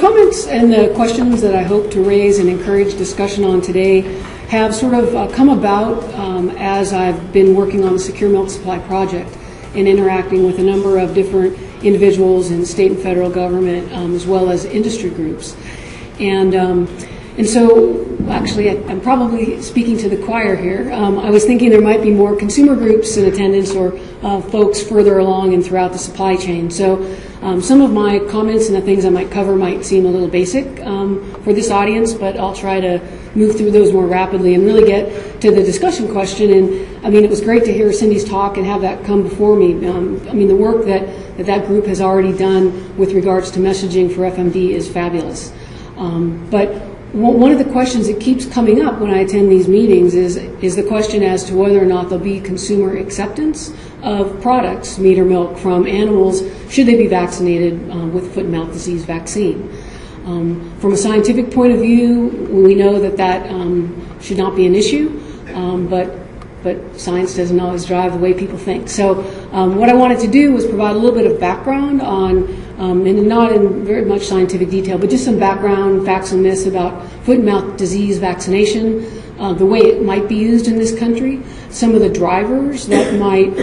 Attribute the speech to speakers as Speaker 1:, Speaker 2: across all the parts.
Speaker 1: comments and the questions that I hope to raise and encourage discussion on today have sort of come about as I've been working on the Secure Milk Supply Project and interacting with a number of different individuals in state and federal government, as well as industry groups. And so, actually, I'm probably speaking to the choir here. I was thinking there might be more consumer groups in attendance or folks further along and throughout the supply chain. So some of my comments and the things I might cover might seem a little basic for this audience, but I'll try to move through those more rapidly and really get to the discussion question. And I mean, it was great to hear Cindy's talk and have that come before me. I mean, the work that group has already done with regards to messaging for FMD is fabulous. But one of the questions that keeps coming up when I attend these meetings is the question as to whether or not there'll be consumer acceptance of products, meat or milk, from animals should they be vaccinated with foot and mouth disease vaccine. From a scientific point of view, we know that should not be an issue, but science doesn't always drive the way people think. So what I wanted to do was provide a little bit of background on, and not in very much scientific detail, but just some background facts and myths about foot and mouth disease vaccination, the way it might be used in this country, some of the drivers that might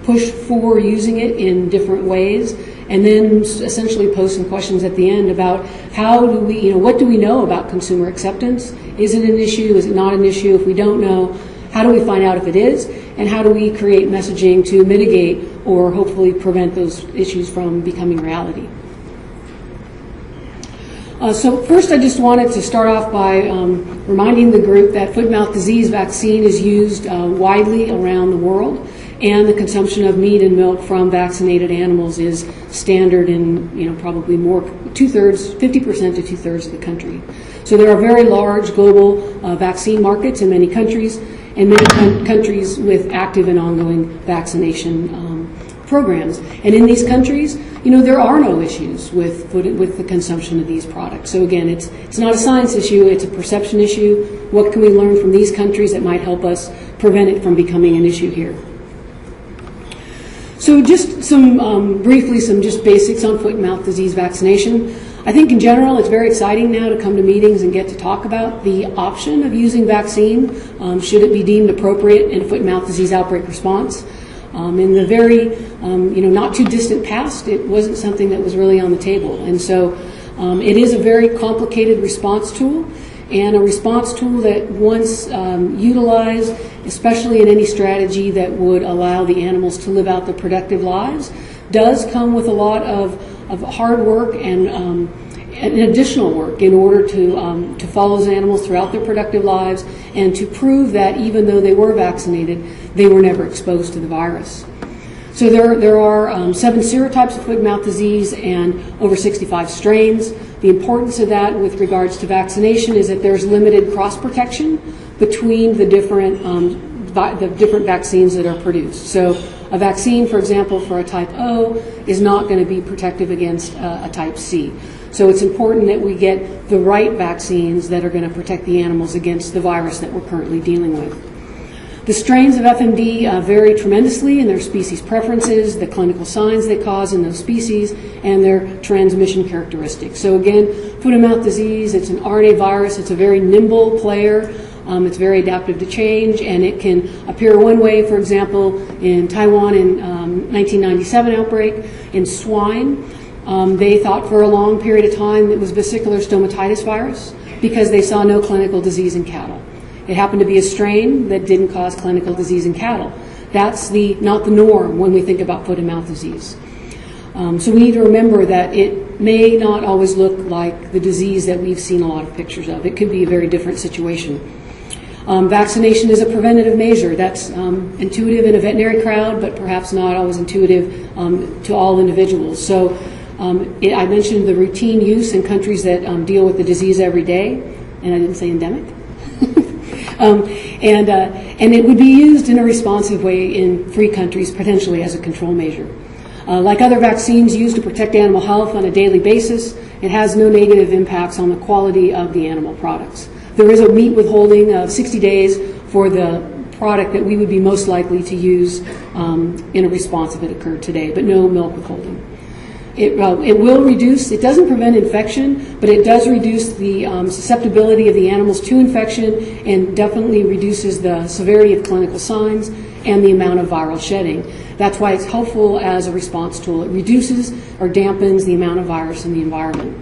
Speaker 1: push for using it in different ways, and then essentially pose some questions at the end about how do we, what do we know about consumer acceptance? Is it an issue? Is it not an issue? If we don't know, how do we find out if it is? And how do we create messaging to mitigate or hopefully prevent those issues from becoming reality? So first I just wanted to start off by reminding the group that foot and mouth disease vaccine is used widely around the world, and the consumption of meat and milk from vaccinated animals is standard in probably more 50% to 2/3 of the country. So there are very large global vaccine markets in many countries, and many countries with active and ongoing vaccination programs. And in these countries, there are no issues with the consumption of these products. So again, it's not a science issue, it's a perception issue. What can we learn from these countries that might help us prevent it from becoming an issue here? So just briefly some basics on foot and mouth disease vaccination. I think in general it's very exciting now to come to meetings and get to talk about the option of using vaccine should it be deemed appropriate in a foot and mouth disease outbreak response. In the very not too distant past, it wasn't something that was really on the table, and so it is a very complicated response tool, and a response tool that once utilized, especially in any strategy that would allow the animals to live out their productive lives, does come with a lot of hard work and additional work in order to follow those animals throughout their productive lives and to prove that even though they were vaccinated, they were never exposed to the virus. So there are 7 serotypes of foot and mouth disease and over 65 strains. The importance of that with regards to vaccination is that there's limited cross-protection between the different vaccines that are produced. So a vaccine, for example, for a type O is not going to be protective against a type C. So it's important that we get the right vaccines that are going to protect the animals against the virus that we're currently dealing with. The strains of FMD vary tremendously in their species preferences, the clinical signs they cause in those species, and their transmission characteristics. So again, foot and mouth disease, it's an RNA virus. It's a very nimble player. It's very adaptive to change, and it can appear one way, for example, in Taiwan in 1997 outbreak in swine. They thought for a long period of time it was vesicular stomatitis virus because they saw no clinical disease in cattle. It happened to be a strain that didn't cause clinical disease in cattle. That's not the norm when we think about foot and mouth disease. So we need to remember that it may not always look like the disease that we've seen a lot of pictures of. It could be a very different situation. Vaccination is a preventative measure. That's intuitive in a veterinary crowd, but perhaps not always intuitive to all individuals. So I mentioned the routine use in countries that deal with the disease every day, and I didn't say endemic. And it would be used in a responsive way in free countries, potentially as a control measure. Like other vaccines used to protect animal health on a daily basis, it has no negative impacts on the quality of the animal products. There is a meat withholding of 60 days for the product that we would be most likely to use in a response if it occurred today, but no milk withholding. It will reduce, it doesn't prevent infection, but it does reduce the susceptibility of the animals to infection and definitely reduces the severity of clinical signs and the amount of viral shedding. That's why it's helpful as a response tool. It reduces or dampens the amount of virus in the environment.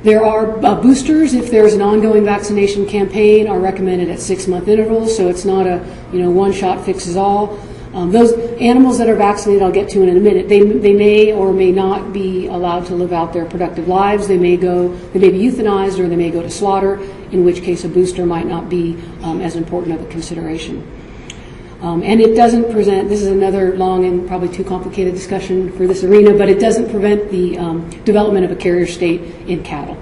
Speaker 1: There are boosters, if there's an ongoing vaccination campaign, are recommended at 6-month intervals, so it's not a one shot fixes all. Those animals that are vaccinated, I'll get to in a minute, they may or may not be allowed to live out their productive lives. They may be euthanized, or they may go to slaughter, in which case a booster might not be as important of a consideration. And it doesn't present, this is another long and probably too complicated discussion for this arena, but it doesn't prevent the development of a carrier state in cattle.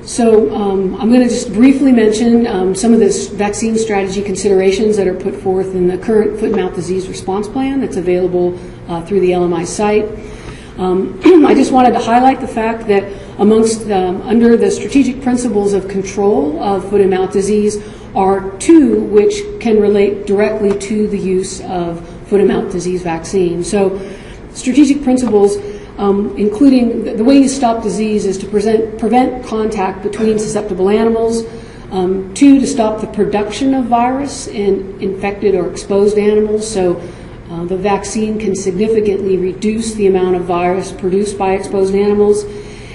Speaker 1: So I'm going to just briefly mention some of the vaccine strategy considerations that are put forth in the current foot and mouth disease response plan that's available through the LMI site. I just wanted to highlight the fact that under the strategic principles of control of foot and mouth disease are two which can relate directly to the use of foot and mouth disease vaccine. So strategic principles including the way you stop disease is to prevent contact between susceptible animals, 2, to stop the production of virus in infected or exposed animals, so the vaccine can significantly reduce the amount of virus produced by exposed animals,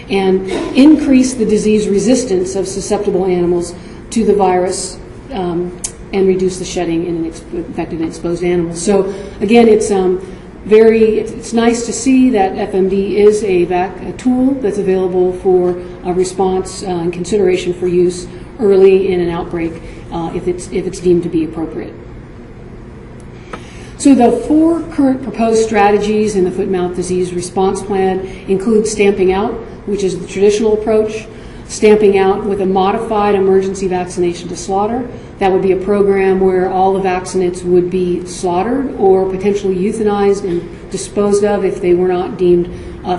Speaker 1: and increase the disease resistance of susceptible animals to the virus and reduce the shedding in infected and exposed animals. So again, it's nice to see that FMD is a tool that's available for a response and consideration for use early in an outbreak if it's deemed to be appropriate. So the 4 current proposed strategies in the foot and mouth disease response plan include stamping out, which is the traditional approach, stamping out with a modified emergency vaccination to slaughter. That would be a program where all the vaccinates would be slaughtered or potentially euthanized and disposed of if they were not deemed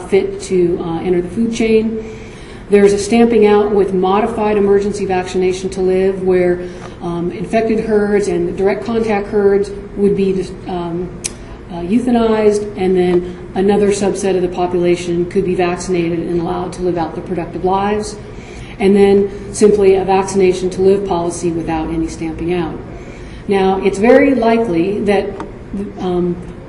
Speaker 1: fit to enter the food chain. There's a stamping out with modified emergency vaccination to live, where infected herds and direct contact herds would be euthanized, and then another subset of the population could be vaccinated and allowed to live out their productive lives. And then simply a vaccination to live policy without any stamping out. Now, it's very likely that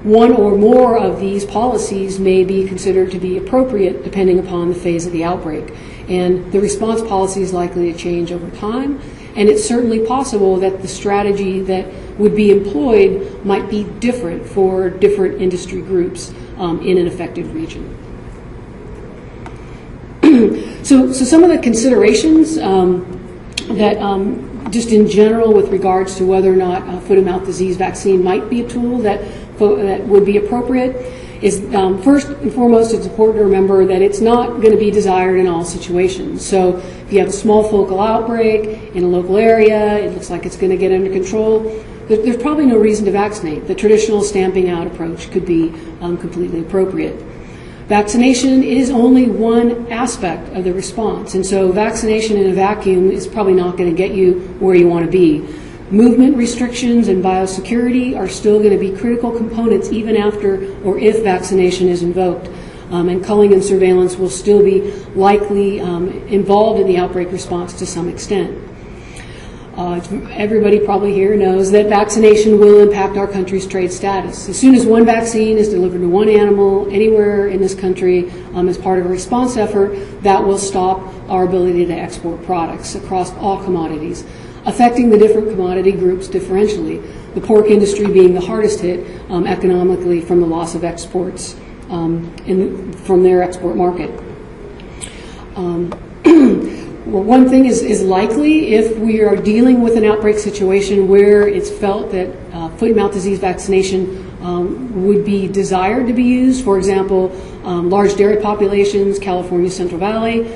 Speaker 1: one or more of these policies may be considered to be appropriate depending upon the phase of the outbreak. And the response policy is likely to change over time, and it's certainly possible that the strategy that would be employed might be different for different industry groups in an affected region. So some of the considerations that just in general with regards to whether or not foot and mouth disease vaccine might be a tool that would be appropriate is first and foremost, it's important to remember that it's not going to be desired in all situations. So if you have a small focal outbreak in a local area, it looks like it's going to get under control, there's probably no reason to vaccinate. The traditional stamping out approach could be completely appropriate. Vaccination is only one aspect of the response, and so vaccination in a vacuum is probably not going to get you where you want to be. Movement restrictions and biosecurity are still going to be critical components even after or if vaccination is invoked, and culling and surveillance will still be likely involved in the outbreak response to some extent. Everybody probably here knows that vaccination will impact our country's trade status. As soon as one vaccine is delivered to one animal anywhere in this country as part of a response effort, that will stop our ability to export products across all commodities, affecting the different commodity groups differentially, the pork industry being the hardest hit economically from the loss of exports from their export market. Well, one thing is likely if we are dealing with an outbreak situation where it's felt that foot and mouth disease vaccination would be desired to be used, for example, large dairy populations, California Central Valley,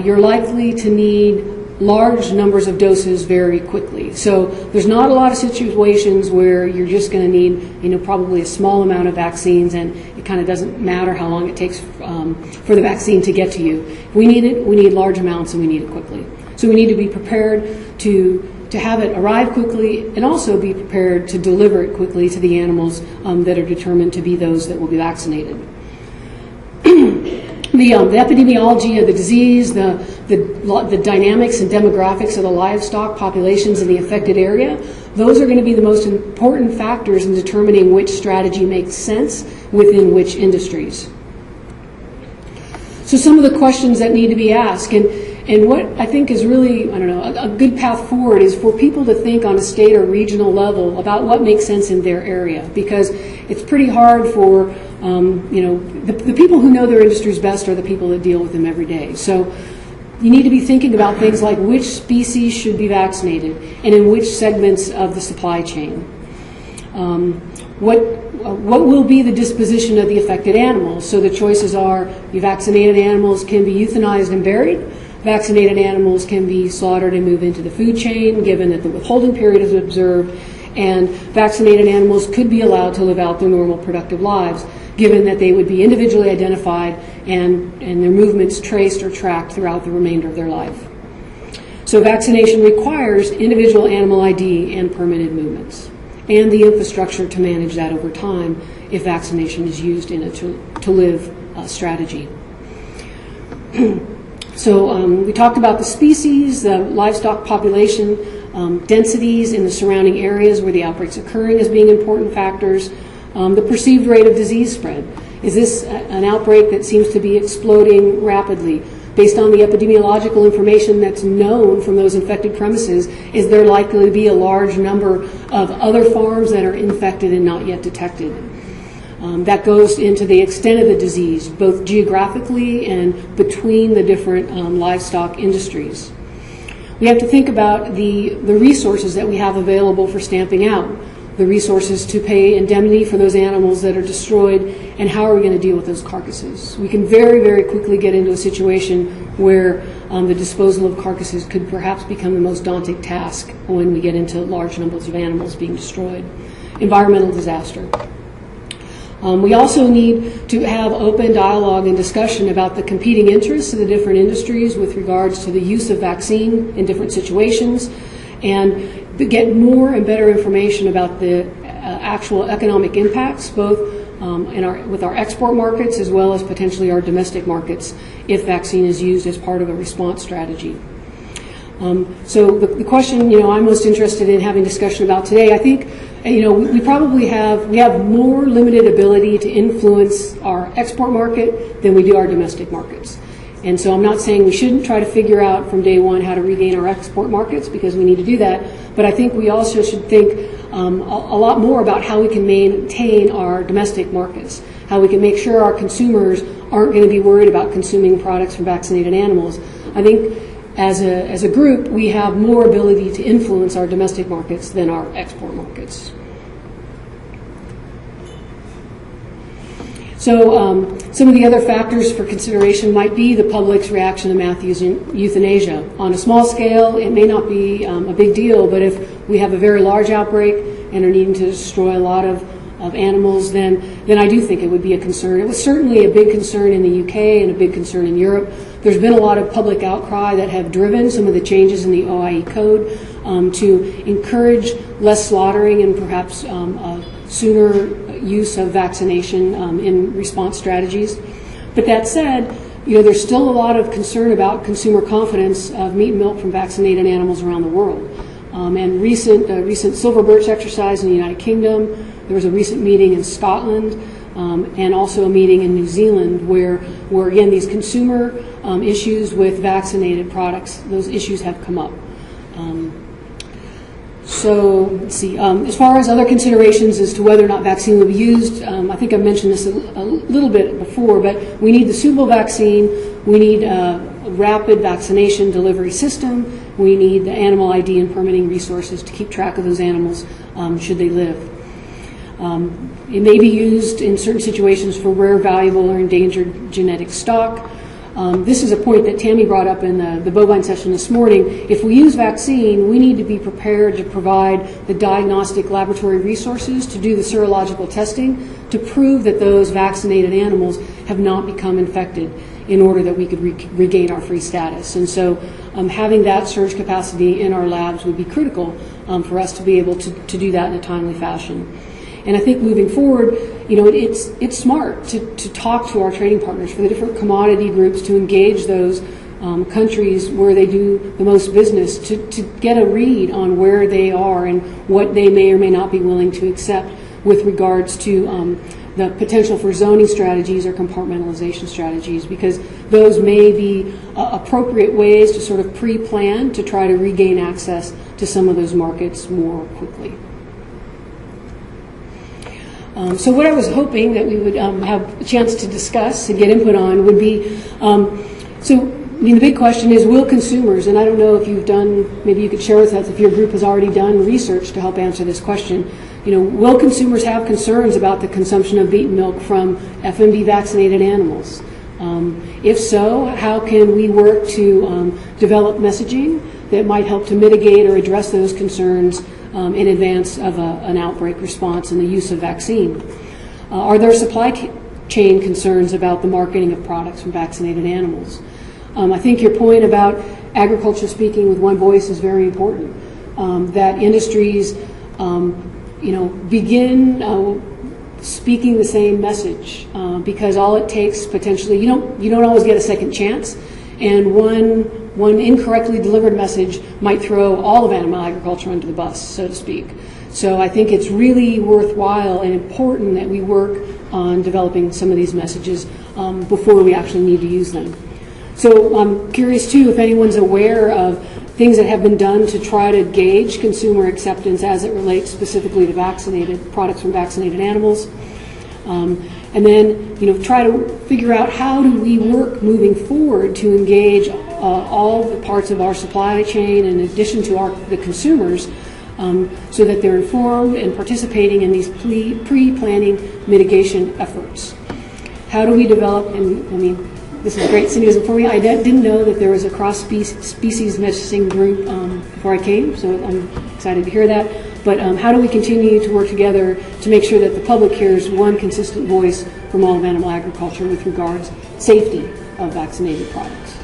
Speaker 1: you're likely to need large numbers of doses very quickly. So there's not a lot of situations where you're just going to need, probably a small amount of vaccines, and it kind of doesn't matter how long it takes for the vaccine to get to you. If we need it, we need large amounts, and we need it quickly. So we need to be prepared to to have it arrive quickly and also be prepared to deliver it quickly to the animals that are determined to be those that will be vaccinated. The epidemiology of the disease, the dynamics and demographics of the livestock populations in the affected area, those are going to be the most important factors in determining which strategy makes sense within which industries. So some of the questions that need to be asked, and what I think is really, a good path forward is for people to think on a state or regional level about what makes sense in their area, because it's pretty hard for, the people who know their industries best are the people that deal with them every day. So you need to be thinking about things like which species should be vaccinated and in which segments of the supply chain. What will be the disposition of the affected animals? So the choices are, vaccinated animals can be euthanized and buried. Vaccinated animals can be slaughtered and move into the food chain, given that the withholding period is observed, and vaccinated animals could be allowed to live out their normal productive lives, given that they would be individually identified and their movements traced or tracked throughout the remainder of their life. So vaccination requires individual animal ID and permitted movements, and the infrastructure to manage that over time if vaccination is used in a to-live strategy. So we talked about the species, the livestock population, densities in the surrounding areas where the outbreak's occurring as being important factors, the perceived rate of disease spread. Is this an outbreak that seems to be exploding rapidly? Based on the epidemiological information that's known from those infected premises, is there likely to be a large number of other farms that are infected and not yet detected? That goes into the extent of the disease, both geographically and between the different livestock industries. We have to think about the resources that we have available for stamping out, the resources to pay indemnity for those animals that are destroyed, and how are we going to deal with those carcasses. We can very, very quickly get into a situation where the disposal of carcasses could perhaps become the most daunting task when we get into large numbers of animals being destroyed. Environmental disaster. We also need to have open dialogue and discussion about the competing interests of the different industries with regards to the use of vaccine in different situations, and get more and better information about the actual economic impacts, both with our export markets as well as potentially our domestic markets if vaccine is used as part of a response strategy. So the question, I'm most interested in having discussion about today, I think, we probably have more limited ability to influence our export market than we do our domestic markets. And so I'm not saying we shouldn't try to figure out from day one how to regain our export markets, because we need to do that. But I think we also should think a lot more about how we can maintain our domestic markets, how we can make sure our consumers aren't going to be worried about consuming products from vaccinated animals. I think as a group, we have more ability to influence our domestic markets than our export markets. So some of the other factors for consideration might be the public's reaction to mass euthanasia. On a small scale, it may not be a big deal, but if we have a very large outbreak and are needing to destroy a lot of animals, then I do think it would be a concern. It was certainly a big concern in the UK and a big concern in Europe. There's been a lot of public outcry that have driven some of the changes in the OIE code to encourage less slaughtering and perhaps sooner use of vaccination in response strategies. But that said, there's still a lot of concern about consumer confidence of meat and milk from vaccinated animals around the world. And recent silver birch exercise in the United Kingdom, there was a recent meeting in Scotland, and also a meeting in New Zealand where again, these consumer issues with vaccinated products, those issues have come up. So let's see. As far as other considerations as to whether or not vaccine will be used, I think I've mentioned this a little bit before, but we need the suitable vaccine. We need a rapid vaccination delivery system. We need the animal ID and permitting resources to keep track of those animals should they live. It may be used in certain situations for rare, valuable, or endangered genetic stock. This is a point that Tammy brought up in the bovine session this morning. If we use vaccine, we need to be prepared to provide the diagnostic laboratory resources to do the serological testing to prove that those vaccinated animals have not become infected in order that we could regain our free status. And so having that surge capacity in our labs would be critical for us to be able to do that in a timely fashion. And I think moving forward, it's smart to talk to our trading partners for the different commodity groups, to engage those countries where they do the most business, to get a read on where they are and what they may or may not be willing to accept with regards to the potential for zoning strategies or compartmentalization strategies, because those may be appropriate ways to sort of pre-plan to try to regain access to some of those markets more quickly. So what I was hoping that we would have a chance to discuss and get input on would be, the big question is, will consumers, and I don't know if you've done, maybe you could share with us if your group has already done research to help answer this question, will consumers have concerns about the consumption of beet milk from FMD vaccinated animals? If so, how can we work to develop messaging that might help to mitigate or address those concerns in advance of an outbreak response and the use of vaccine? Are there supply chain concerns about the marketing of products from vaccinated animals? I think your point about agriculture speaking with one voice is very important, that industries begin speaking the same message, because all it takes potentially, you don't always get a second chance, and one incorrectly delivered message might throw all of animal agriculture under the bus, so to speak. So I think it's really worthwhile and important that we work on developing some of these messages before we actually need to use them. So I'm curious too if anyone's aware of things that have been done to try to gauge consumer acceptance as it relates specifically to vaccinated products from vaccinated animals. And then, try to figure out how do we work moving forward to engage all the parts of our supply chain in addition to the consumers, so that they're informed and participating in these pre-planning mitigation efforts. How do we develop, and this is great cynicism for me, I didn't know that there was a cross-species messaging group before I came, so I'm excited to hear that. But how do we continue to work together to make sure that the public hears one consistent voice from all of animal agriculture with regards to safety of vaccinated products?